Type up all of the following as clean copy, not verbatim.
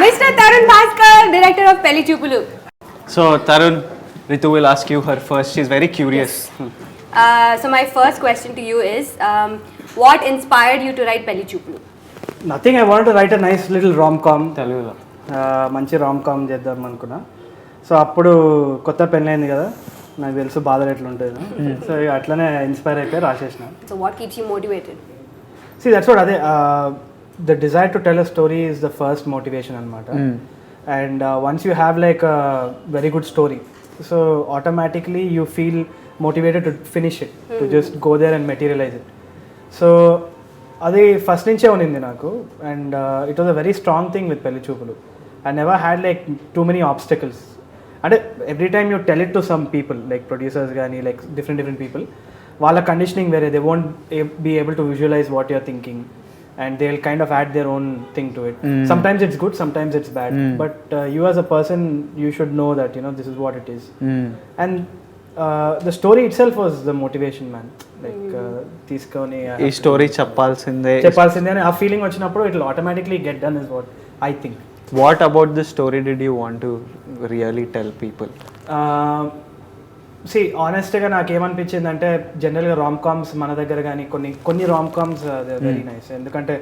Mr. Tharun Bhascker, director of Pelli Choopulu. So Tharun, Ritu will ask you her first. She's very curious. So my first question to you is, what inspired you to write Pelli Choopulu? Nothing. I want to write a nice little rom com. తెలుగులో మంచి rom com చేద్దాం అనుకున్నా. So అప్పుడు కొత్త పెళ్ళైంది కదా, నాకు తెలుసు బాధలు ఎట్లుంటుంది. సో ఇక అట్లనే ఇన్స్పైర్ అయిపోయి రాసేసిన. So what keeps you motivated? See, that's what అదే the desire to tell a story is the first motivation అనమాట. And once you have like a very good story, so automatically you feel motivated to finish it, to just go there and materialize it. So అది first నుంచే ఉన్నింది నాకు. And it was a very strong thing with పెళ్లి చూపులు. I never had like too many obstacles. అంటే every time you tell it to some people, like producers కానీ like different people, వాళ్ళ conditioning వేరే. They won't be able to visualize what you're thinking and they'll kind of add their own thing to it. Sometimes it's good, sometimes it's bad, but you as a person, you should know that, you know, this is what it is. And the story itself was the motivation, man. Like తీసుకోని ఈ story చెప్పాల్సిందే అని ఆ feeling వచ్చినప్పుడు it will automatically get done is what I think. What about the story did you want to really tell people? See ఆనెస్ట్గా నాకు ఏమనిపించింది అంటే, జనరల్గా రామ్ కామ్స్ మన దగ్గర కానీ కొన్ని రామ్ కామ్స్ వెరీ నైస్. ఎందుకంటే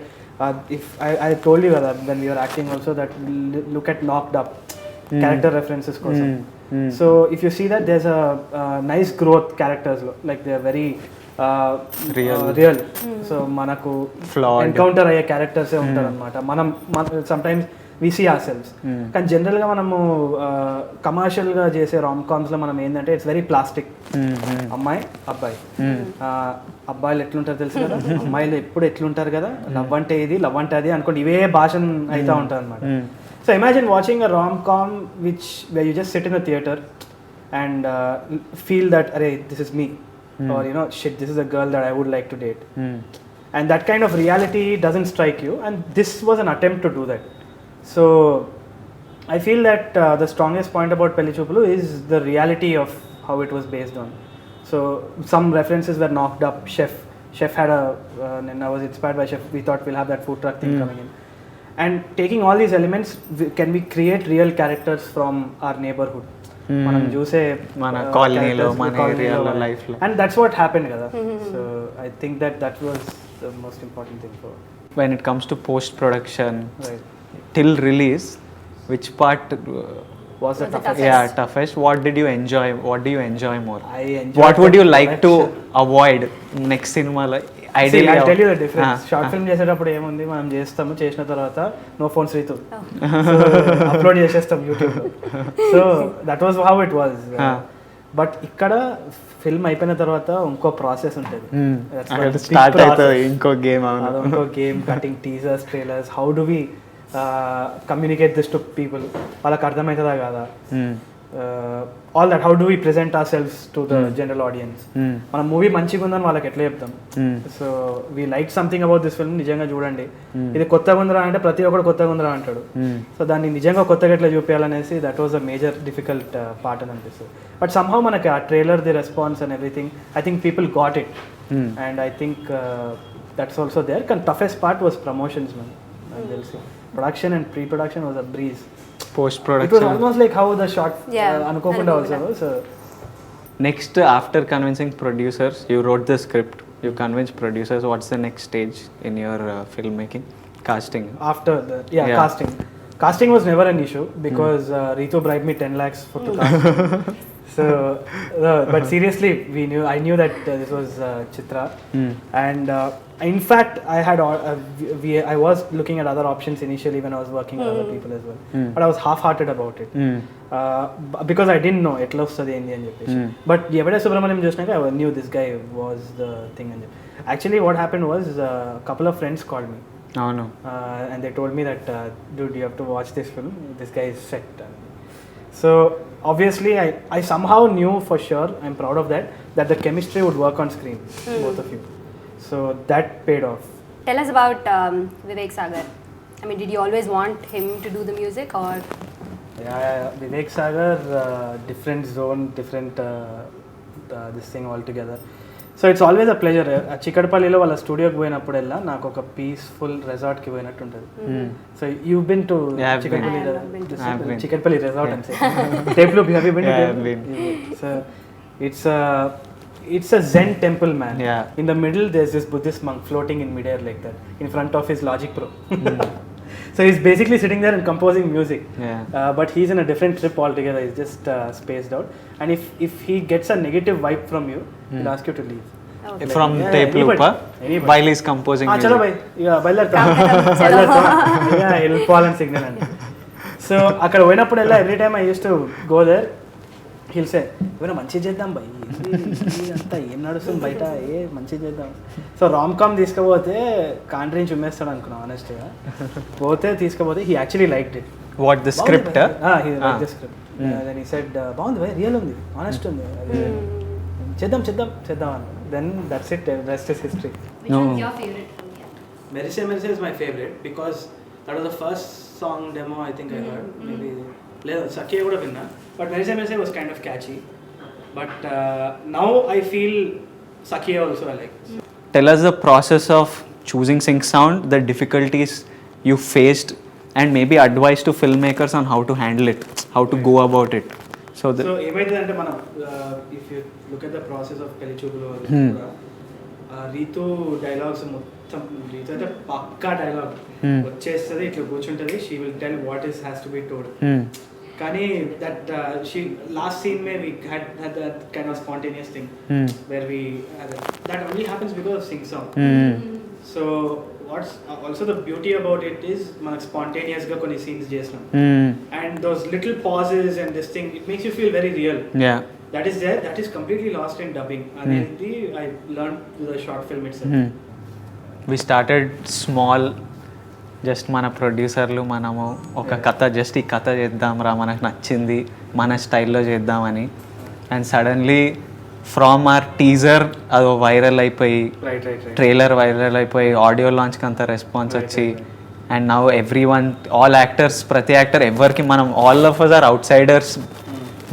ఇఫ్ ఐ టోల్డ్ యూ కదా when you're acting also that look at knocked up character references కోసం. So if you see that there's a nice growth క్యారెక్టర్స్లో, like they are very real. So మనకు encounter అయ్యే క్యారెక్టర్సే ఉంటారు అనమాట. మనం sometimes we see ourselves. కానీ జనరల్గా మనము కమర్షియల్గా చేసే రామ్ కామ్స్లో మనం ఏంటంటే ఇట్స్ వెరీ ప్లాస్టిక్. అమ్మాయి అబ్బాయి, అబ్బాయిలు ఎట్లుంటారు తెలుసు కదా, అమ్మాయిలు ఎప్పుడు ఎట్లుంటారు కదా, లవ్ అంటే ఇది లవ్ అంటే అది అనుకోండి, ఇవే భాషను అవుతూ ఉంటుంది అనమాట. So imagine watching a rom com which where you just sit in a theater and feel that arey this is me, or you know shit this is a girl that I would like to date, and that kind of reality doesn't strike you, and this was an attempt to do that. So I feel that the strongest point about Pelli Choopulu is the reality of how it was based on. So some references were knocked up. Chef had a and I was inspired by Chef. We thought we'll have that food truck thing coming in, and taking all these elements, can we create real characters from our neighborhood, మనం చూసే మన కాలనీలో మన ఏరియాలో లైఫ్లో, and that's what happened kada. So I think that was the most important thing for when it comes to post production, right, till release, which part was the toughest? Toughest. What did you enjoy? What do you enjoy more? I enjoyed What would you like to avoid next cinema? Like ideally, I'll tell you the difference. Short film చేసేటప్పుడు ఏముంది, మనం చేస్తాము, చేసిన తర్వాత no phones Ritu, upload చేసేస్తాం యూట్యూబ్లో. So that was how it was. But ఇక్కడ film అయిపోయిన తర్వాత ఇంకో ప్రాసెస్ ఉంటుంది, ఇంకో game, cutting teasers, trailers, how do we communicate this to people, వాళ్ళకి అర్థమవుతుందా కాదా, all that, how do we present our selves to the general audience. మన మూవీ మంచిగా ఉందని వాళ్ళకి ఎట్లా చెప్తాం. So we like something about this film, నిజంగా చూడండి, ఇది కొత్తగా ఉందిరా అంటే ప్రతి ఒక్కరు కొత్తగా ఉందిరా అంటాడు. సో దాన్ని నిజంగా కొత్తగా ఎట్లా చూపించాలనేసి that was a major difficult part అని అనిపిస్తుంది. బట్ సమ్హౌ మనకి ఆ trailer, the response and everything, I think people got it, and I think that's also there. కానీ toughest part was promotions man, నాకు తెలిసి. Production and pre-production was a breeze. Post-production, it was almost like how the shot anukokunda also. So next, after convincing producers, you wrote the script, you convinced producers. What's the next stage in your filmmaking? Casting. After the casting was never an issue because Ritu bribed me 10 lakhs for to cast. So but seriously, I knew that this was Chitra, and in fact I was looking at other options initially when I was working with other people as well, but I was half-hearted about it because I didn't know etla ostadi endi ani cheppesi. But Yevade Subramanyam chusnaka I knew this guy was the thing. And actually what happened was a couple of friends called me, and they told me that dude, you have to watch this film, this guy is set. So obviously I somehow knew for sure, I'm proud of that the chemistry would work on screen, both of you. So that paid off. Tell us about Vivek Sagar. I mean, did you always want him to do the music, or? Yeah, Vivek Sagar, different zone, different this thing altogether. So it's always a pleasure. చిక్కడపల్లిలో వాళ్ళ స్టూడియోకి పోయినప్పుడల్లా నాకు ఒక peaceful రిసార్ట్కి పోయినట్టు ఉంటుంది. So you been to Chikkadpally resort and tape loop, have you been to? So it's a Zen temple, man. In the middle there's this Buddhist monk floating in midair like that in front of his Logic Pro. So he's basically sitting there and composing music. But he's in a different trip altogether. He's just spaced out, and if he gets a negative vibe from you, he'll ask you to leave. From tape loop while he's composing music. Chalo bhai, yeah, bailarta. Yeah, he'll fall and signal and so akkada poyinappudella every time I used to go there, he'll say ఏమైనా మంచి చేద్దాం by, అంతా ఏం నడుస్తుంది బయట, మంచి చేద్దాం. So rom com తీసుకుపోతే కాంట్రీని చుమ్మేస్తాడు అనుకున్నాం ఆనెస్ట్గా. పోతే తీసుకుపోతే he actually liked it. What the script? He like the script. Then he said బాగుంది బై, రియల్ ఉంది, ఆనెస్ట్ ఉంది, చేద్దాం చేద్దాం చేద్దాం అని. Then that's it, rest is history. Which one's your favorite from here? Merise Merise is my favourite because that was the first song demo I think I heard. Maybe లేదు సఖియా కూడా విన్నా, but Merise Merise was kind of catchy. But now I feel Sakhiya also I like. Tell us the process of choosing sync sound, the difficulties you faced, and maybe advice to filmmakers on how to handle it, how to go about it. So ఏమైందంటే మనం if you look at the process of Pelli Choopulu Ritu dialogues మొత్తం Ritu అయితే పక్కా dialogue వచ్చేస్తుంది, ఇట్లా కూర్చుంటుంది, she will tell what has to be told. కానీ that she last scene may we had that kind of spontaneous thing where we that only happens because of sing song. So what's also the beauty about it is manaku spontaneous ga konni scenes chesnam, and those little pauses and this thing, it makes you feel very real. That is there, that is completely lost in dubbing. And I learned through the short film itself. We started small, just మన ప్రొడ్యూసర్లు మనము ఒక కథ, just ఈ కథ చేద్దాం రా, మనకు నచ్చింది, మన స్టైల్లో చేద్దామని. And suddenly from our teaser అది వైరల్ అయిపోయి, ట్రైలర్ వైరల్ అయిపోయి, ఆడియో లాంచ్కి అంత రెస్పాన్స్ వచ్చి, and now everyone, all actors, ప్రతి యాక్టర్ ఎవరికి మనం all of us are outsiders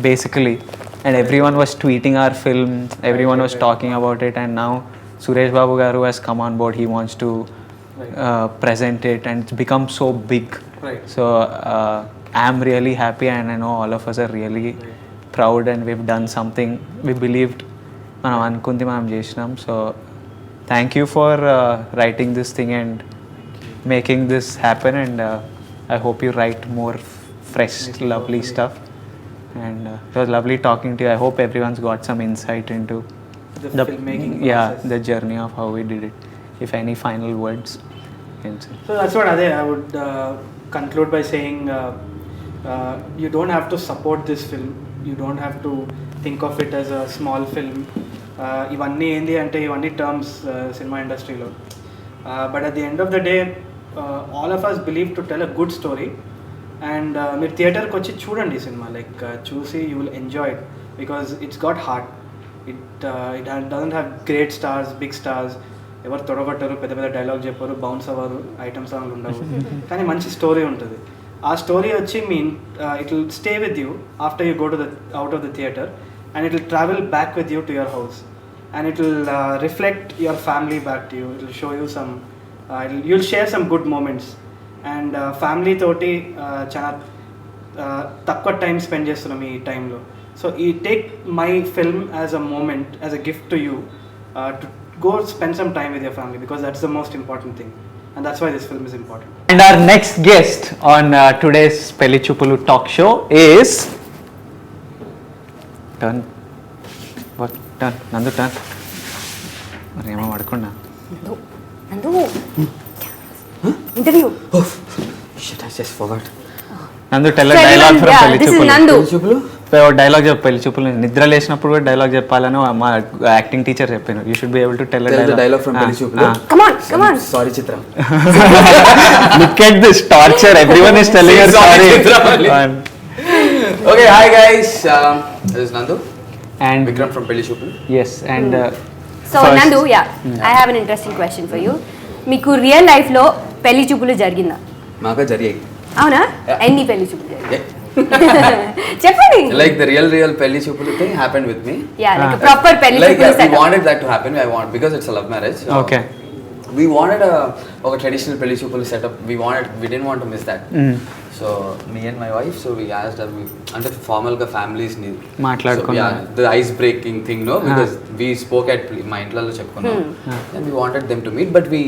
basically, and everyone was tweeting our film, everyone was talking about it. And now Suresh Babu garu has come on board, he wants to present it, and it's become so big. So I'm really happy, and I know all of us are really proud, and we've done something we believed manam anukundi manam chesnam. So thank you for writing this thing and making this happen, and I hope you write more fresh lovely stuff. And it was lovely talking to you. I hope everyone's got some insight into the filmmaking process. the journey of how we did it. If any final words? So that's what I would conclude by saying you don't have to support this film, you don't have to think of it as a small film. ఇవన్నీ ఏంది అంటే ఇవన్నీ terms cinema ఇండస్ట్రీలో, but at the end of the day all of us believe to tell a good story. And మీరు థియేటర్కి వచ్చి చూడండి ఈ సినిమా, లైక్ చూసి you will enjoy it because it's got heart. It doesn't have great stars, big stars, ఎవరు తొడగొట్టరు, పెద్ద పెద్ద డైలాగ్ చెప్పారు, బౌన్స్ అవ్వరు, ఐటమ్ సాంగ్లు ఉండవు, కానీ మంచి స్టోరీ ఉంటుంది. ఆ స్టోరీ వచ్చి it will stay with you after you go to the out of the theatre, and it will travel back with you to your house, and it will reflect your family back to you. It will show you some, you will share some good moments. And family తోటి చాలా తక్కువ time spend చేస్తున్నాం ఈ టైంలో. So ఈ take my film as a moment, as a gift to you, to go spend some time with your family, because that's the most important thing, and that's why this film is important. And our next guest on today's Pelli Choopulu talk show is turn Nandu turn Varma madukonna Nandu interview. Oh shit, I just forgot. Nandu tell a dialogue from Pelli This is Nandu. Dialogue చెప్పు, పెళ్లి చూపులు నిద్ర లేచినప్పుడు కూడా dialogue చెప్పాలని మా acting teacher చెప్పాను. You should be able to tell the dialogue from Pelli Choopulu. Come on. Sorry Chitra. Look at this torture, everyone is telling her sorry. Okay, hi guys, this is Nandu and Vikram from Pelli Choopulu. Yes, and So first, Nandu, I have an interesting question for you. మీకు real life లో పెళ్లి చూపులు జరిగిందా? మాకా జరిగాయి. అవునా? ఎన్ని పెళ్లి చూపులు జరిగాయి? చెప్పండి. Like the real Pelli Choopulu thing happened with me. Yeah, like a proper Pelli Like Choopulu we setup. wanted that to happen. Because it's a love marriage. So Okay. We wanted a traditional Pelli Choopulu setup. We didn't want to miss that. So me and my wife, so we asked her, అంటే formal గా families ని మాట్లాడుకున్నాం. So, the ice breaking thing, no, because we spoke at మా ఇంట్లో చెప్పుకున్నాం, and we wanted them to meet, but we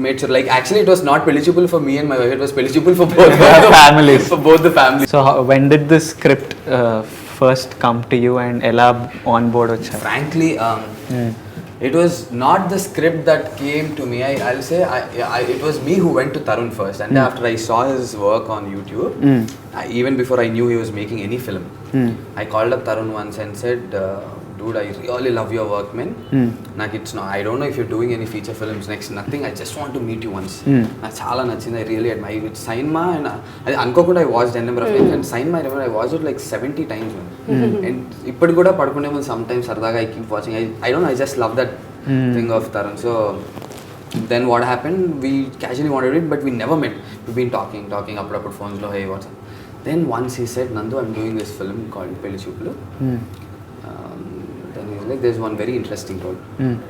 made sure, like actually it was not Pelli Choopulu for me and my wife, it was Pelli Choopulu for both the families. for both the families. So when did this script first come to you and ఎలా on board వచ్చారు? Frankly, it was not the script that came to me. I'll say it was me who went to Tharun first, and after I saw his work on YouTube, even before I knew he was making any film, I called up Tharun once and said, dude, I really love your work, man. I don't know if you're doing any feature films next, nothing. I just want to meet you once. నాకు చాలా నచ్చింది. I really admire it. Cinemaa, and అనుకోకుండా I watched a number of times, and Cinemaa, I remember I watched it like 70 times, man. And ఇప్పుడు కూడా పడుకునే ముందు sometimes సరదాగా I keep watching. I don't know, I just love that thing of Tharun. So then what happened, we casually wanted it, but we never met. We've been talking అప్పుడప్పుడు phones లో, hey, what's up? Then once he said, Nandu, I'm doing this film called Pelli Choopulu. Then he was like, there's one very interesting role.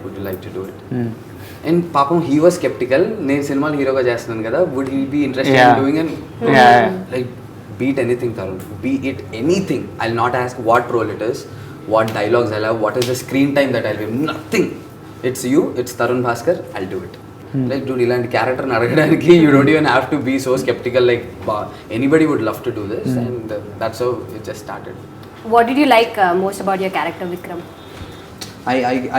Would you like to do it? And papam, he was skeptical. నేను సినిమాలో హీరోగా చేస్తున్నాను కదా, would he be interested in doing it? Like, beat anything, Tharun. Be it anything. I'll not ask what role it is, what dialogues I'll have, what is the screen time that I'll have. Nothing. It's you, it's Tharun Bhascker, I'll do it. Like, dude, ఇలాంటి character అడగడానికి you don't even have to be so skeptical. Like, anybody would love to do this, and that's how it just started. What did you like most about your character, Vikram?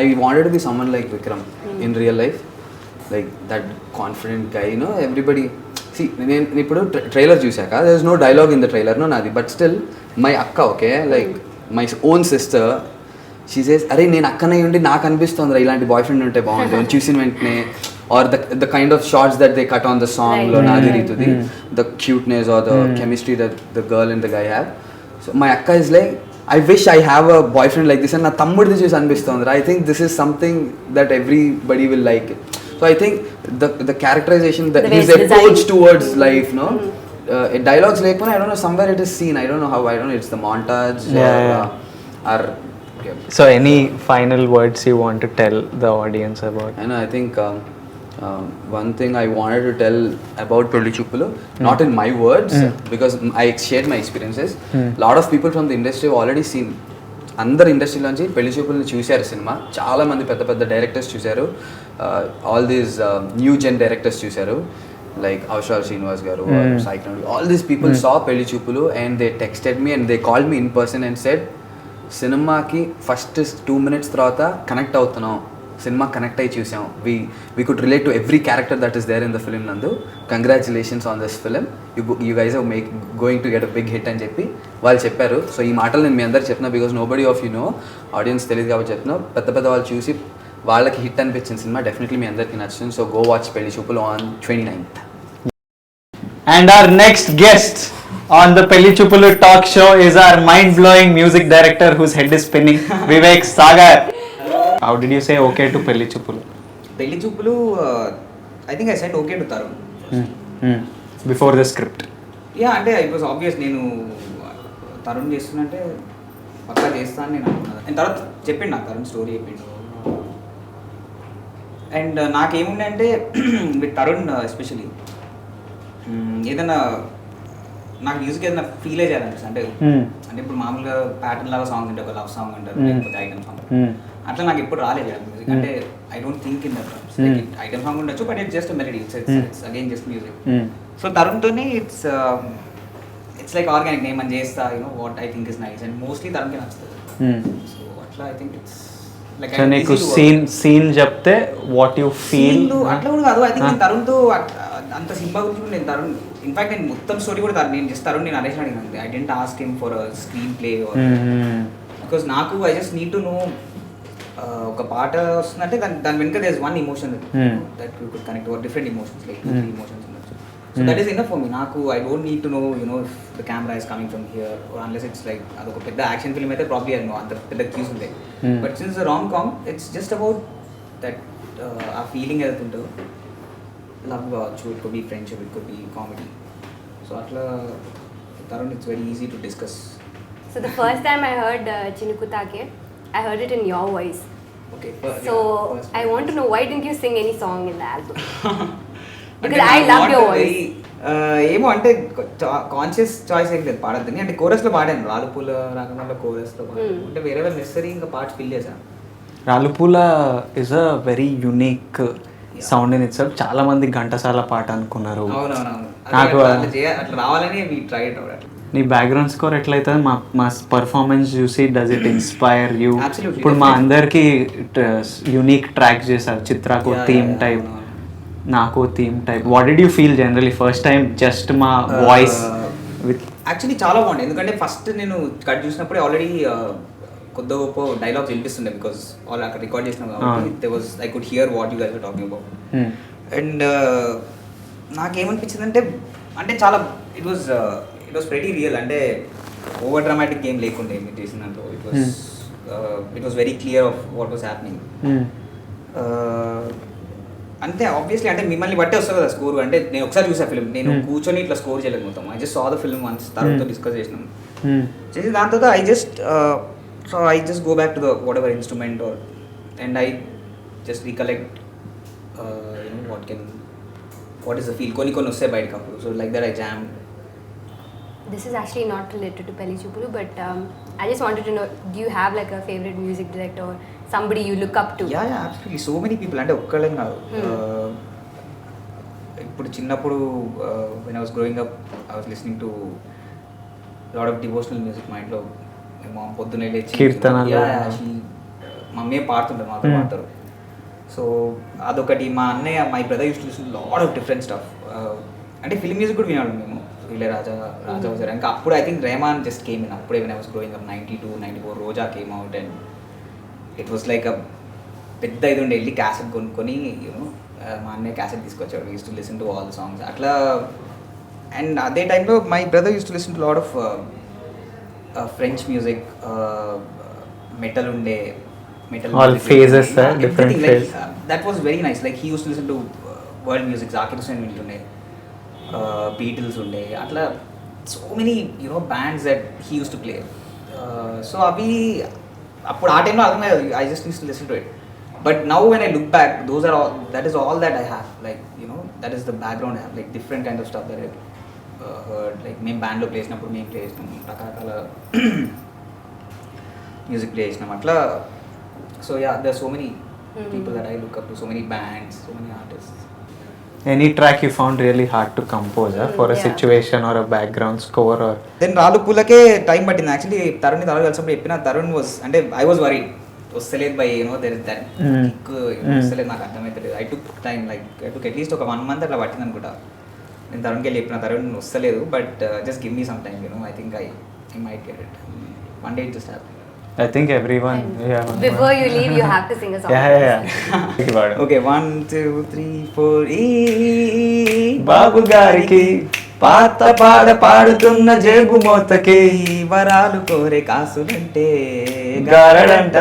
I wanted to be someone like Vikram in real life, like that confident guy, you know. Everybody, see, నేను ఇప్పుడు trailer చూసాక there is no dialogue in the trailer, no నాది, but still my akka, okay, like my own sister, she says, అరే నేను అక్కనే ఉండి నాకు అనిపిస్తుంది ఇలాంటి బాయ్ ఫ్రెండ్ ఉంటే బాగుంటుంది చూసిన వెంటనే, or the kind of shots that they cut on the song lo Nadi Ritudi, the cuteness or the chemistry that the girl and the guy have. So my akka is like, I wish I have a boyfriend like this, and na tammudi చూసి అనిపిస్తుంది. I think this is something that everybody will like. So I think the characterization, his approach towards life, no, dialogues like, I don't know, somewhere it is seen. I don't know how. I don't know, it's the montage or okay. So any final words you want to tell the audience about? I know, I think one thing I wanted to tell about Pelli Choopulu, not in my words, because I shared my experiences. Lot of people from the industry have already seen. అందరు ఇండస్ట్రీలోంచి పెళ్లి చూపుల్ని చూశారు cinema, చాలా మంది పెద్ద పెద్ద directors చూశారు, all these new gen directors చూశారు, like Avshar Srinivas garu or Sai Kandu. All these people saw Pelli Choopulu and they texted me and they called me in person and said, cinema ki first 2 minutes tarvata connect avutunam, cinema connect ayi chusam, we could relate to every character that is there in the film. Nandu, congratulations on this film, you guys are going to get a big hit అని చెప్పి వాళ్ళు చెప్పారు. So ఈ మాటలు నేను మీ అందరికి చెప్తున్నా because nobody of you know, audience తెలియదు కాబట్టి చెప్తున్నా. పెద్ద పెద్ద వాళ్ళు చూసి వాళ్ళకి హిట్ అనిపించిన సినిమా డెఫినెట్లీ మీ అందరికీ నచ్చుతుంది. So go watch Pelli Choopulu on 29th. And our next guest on the Pelli Choopulu talk show is our mind-blowing music director whose head is spinning, Vivek Sagar. How did you say okay to Pelli Choopulu? Pelli Choopulu, I think I said okay to Tharun. Before the script. Yeah, అంటే it was obvious నేను తరుణ్ చేస్తున్నంటే పక్కా చేస్తాను నేను అనుకున్నాను. And తర్వాత చెప్పిండు నాకు Tarun story చెప్పిండు. And నాకేముండే అంటే విత్ తరుణ్ ఎస్పెషలీ ఏదైనా నాకు మ్యూజిక్ ఏదైనా ఫీలే చేయాలనిపిస్తుంది. అంటే ఇప్పుడు మామూలుగా ప్యాటర్న్ లాగా సాంగ్స్ ఉంటాయి, ఒక లవ్ సాంగ్ అంటారు లేకపోతే ఐటమ్ సాంగ్, అట్లా నాకు ఎప్పుడు రాలేదు చేయడం మ్యూజిక్. అంటే I don't think in that terms, like item song ఉండొచ్చు but it's just melody, it's again just music. So తరుణ్తోనే ఇట్స్ లైక్ ఆర్గానిక్, నేను మనం చేస్తా you know what I think is nice and mostly తరుణ్కి నచ్చుతుంది. సో అట్లా I think it's like నీకు scene చెప్తే వాట్ యు ఫీల్ అట్లా కూడా కాదు. ఐ థింక్ నేను తరుణ్తో అంత సినిమా గురించి కూడా నేను తరుణ్ ఇన్ఫాక్ట్ నేను మొత్తం స్టోరీ కూడా నేను జస్ట్ తరుణ్ నేను నరేష్ అడిగినాను. I didn't ask him for a screenplay because నాకు I just need to know ఒక పాట వస్తుందంటే దాని వెనుక there is one emotion that you could connect over different emotions, like 3 emotions ఉండొచ్చు. So that is enough for me. నాకు I don't need to know you know if the camera is coming from here or unless it's like అదొక పెద్ద action film అయితే probably అది అంత పెద్ద queues ఉంటాయి. But since rom com it's just about that ఆ feeling ఏదైతే ఉంటుందో, లవ్ కావచ్చు, it could be friendship, it could be comedy. So అట్లా Tharun, it's very easy to discuss. So the first time I heard Chinukutake, I heard it in your voice. Okay. So I want to know, why didn't you sing any song in the album? అంటే Because I love your voice. ఏమో అంటే conscious choice ఏం లేదు పాడద్దని, అంటే కోరస్లో పాడాను, రాలుపూల రాగంలో కోరస్లో పాడాను, అంటే వేరే నెసరీ ఇంకా పార్ట్స్ ఫిల్ చేశాను. Raalupoola is a very unique sound in itself. చాలా మంది ఘంటసాల పాట అనుకున్నారు. అవునవునవును, నాకు అట్లా రావాలని వి ట్రై ఇట్ అవుట్. నీ బ్యాక్గ్రౌండ్ స్కోర్ ఎట్లయితే మా పర్ఫార్మెన్స్ చూసి does it inspire you? Absolutely, ఇప్పుడు మా అందరికి యూనిక్ ట్రాక్ చేశారు. చిత్రాకు థీమ్ టైప్, నాకు theme type. What did you feel generally first time just మా వాయిస్ విత్? యాక్చువల్లీ చాలా బాగుంది, ఎందుకంటే ఫస్ట్ నేను కట్ చూసినప్పుడే ఆల్రెడీ కొద్ది గొప్ప డైలాగ్స్ వినిపిస్తుండే, బికాస్ వాళ్ళు అక్కడ రికార్డ్ చేసినాం కాబట్టి they was I could hear what you guys were talking about. And నాకేమనిపించింది అంటే చాలా ఇట్ వాజ్ వెరీ రియల్, అంటే ఓవర్ డ్రామాటిక్ గేమ్ లేకుండే మీరు చేసిన దాంట్లో. It was very clear of what was happening. అంతే ఆబ్వియస్లీ, అంటే మిమ్మల్ని బట్టే వస్తుంది కదా స్కోర్. అంటే నేను ఒకసారి చూసా ఫిల్మ్, నేను కూర్చొని ఇట్లా స్కోర్ చేయలేదు మొత్తం. I just saw the film once, తరుణ్తో డిస్కస్ చేసినాం. చేసి దాని తర్వాత I just go back to the whatever instrument or and I just recollect what is the feel. కొన్ని వస్తాయి బయటకు అప్పుడు. So like that I jam. This is actually not related to Pelli Choopulu, but I just wanted to know, do you have like a favorite music director or somebody you look up to? Yeah, absolutely. So many people. అంటే ఒక్కళ్ళని కాదు. ఇప్పుడు చిన్నప్పుడు when I was growing up, I was listening to lot of devotional music. మా ఇంట్లో మా పొద్దున్నే లేచి కీర్తనలు, మమ్మీ పాడుతుంటారు, మాతో పాడతారు. సో అదొకటి. మా అన్నయ్య, my brother use to listen lot of different stuff. అంటే ఫిల్మ్ మ్యూజిక్ కూడా వినాడు మేము. రాజా వజారా, ఇంకా అప్పుడు I think Rahman just came in. అప్పుడే when I was growing up 92, 94 Roja came out and it was like a పెద్ద ఇది ఉండే. వెళ్ళి క్యాసెట్ కొనుక్కొని యూనో మా అన్నయ్య క్యాసెట్ తీసుకొచ్చాడు. Use to listen to all the songs అట్లా. అండ్ అదే టైంలో my brother use to listen to lot of French music, metal ఉండే. All phases, different phases. That was very nice. Like he used to listen to world music. Zakir Hussain వింటుండే, Beatles ఉండే, అట్లా so many you know bands that he used to play. So అవి అప్పుడు ఆ టైంలో అర్థం కాదు. I just used to listen to it. But now when I look back, those are all, that is all that I have. Like you know that is the background I have. Like different kind of stuff that I heard. Like మేము బ్యాండ్లో play చేసినప్పుడు మేము play చేసినాం, రకరకాల music play చేసినాం అట్లా. So yeah, there are so many people that I look up to, so many bands, so many artists. Any track you found really hard to compose for a situation or a background score or? Then రాలు పూలకే time పట్టింది. Actually Tarun కలిసినప్పుడు చెప్పిన, Tarun was, అంటే I was worried, వస్తలేదు by you know there is that kick, వస్తలేదు, నాకు అర్థమవుతలేదు. I took time, like I took at least ఒక 1 month అట్లా పట్టింది అనుకుంటా. నేను తరుణ్కి వెళ్ళి చెప్పిన, తరుణ్ వస్తలేదు, but just give me some time, you know I think I might get it. One day it just happen. I think everyone. Yeah. Before you leave, you have to sing a song. Yeah. Okay, 1, 2, 3, 4. బాబు గారికి పాత పాడ పాడుతున్న జేబు మోతకి వరాలు కోరే కాసులంటే గారడంట.